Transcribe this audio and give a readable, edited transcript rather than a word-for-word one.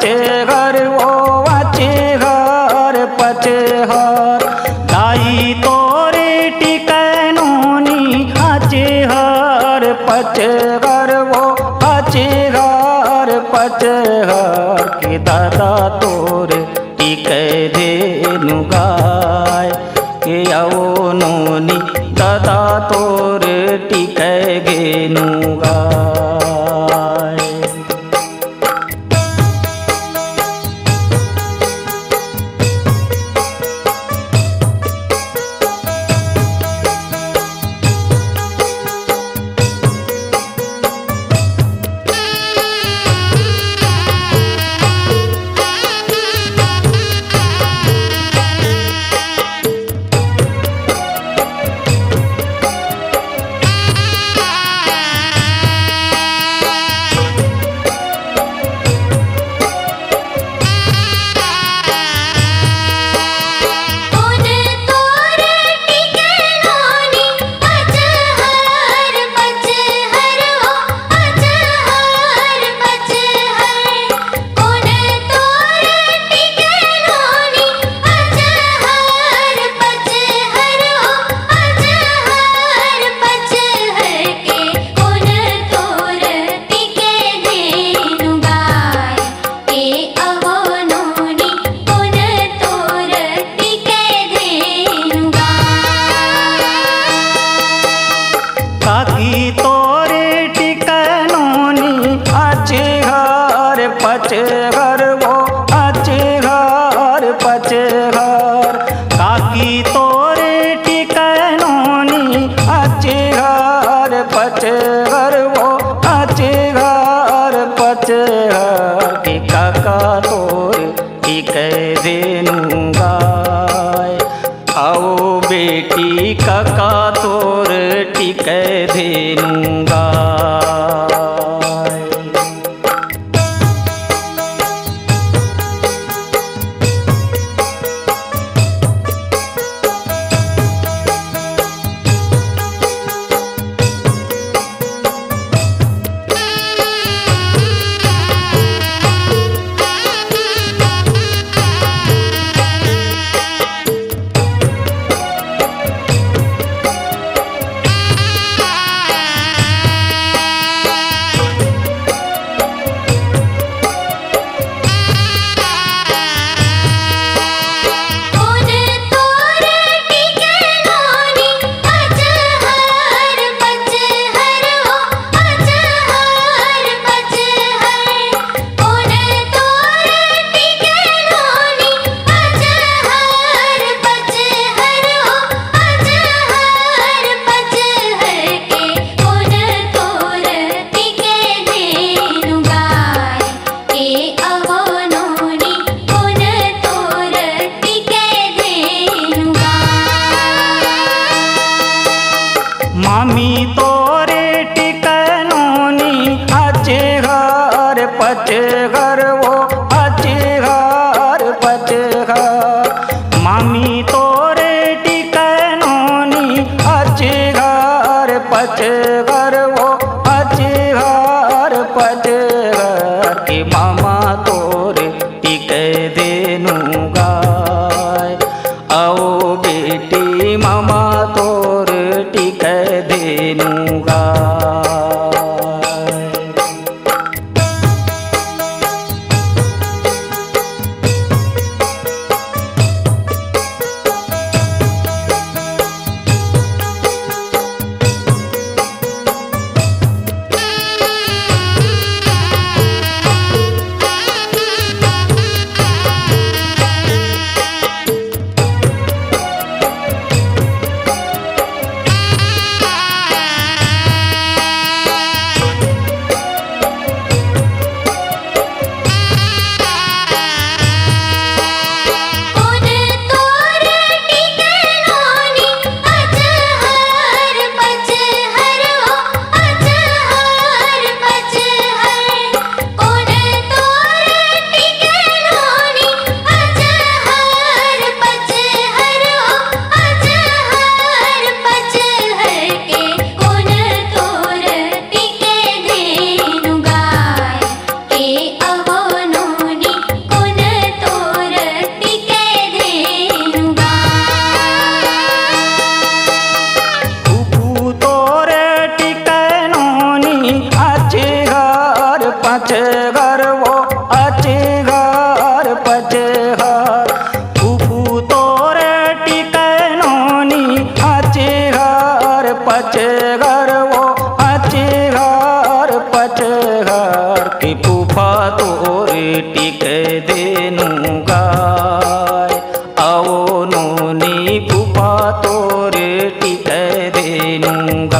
पचे घर वो वाचे घर पचे हर दाई तोरे टिकनोनी आचे हर पचे घर वो आचे घर पचे हर के दादा तोरे टिके धेनु गाय के आओ नोनी दादा तोरे टिके घेनु गाय। काकी तोरे टिकनोनी आचे घर पचे घर वो आचे घर पचे घर काकी तोरे टिकनोनी आचे घर पचे घर वो आचे घर पचे घर के काका तोरे टिके धेनु गाय आओ बेटी काका तोर टिके धेनु गाय। मामी तोरे टिकनोनी आचे घर पचे घर वो आचे घर पचे घर मामी तोरे टिकनोनी आचे घर पचे घर वो आचे घर पचे घर के मामा तोरे टिके धेनु गाय आओ बेटी मामा तोर टिके धेनु दूंगा।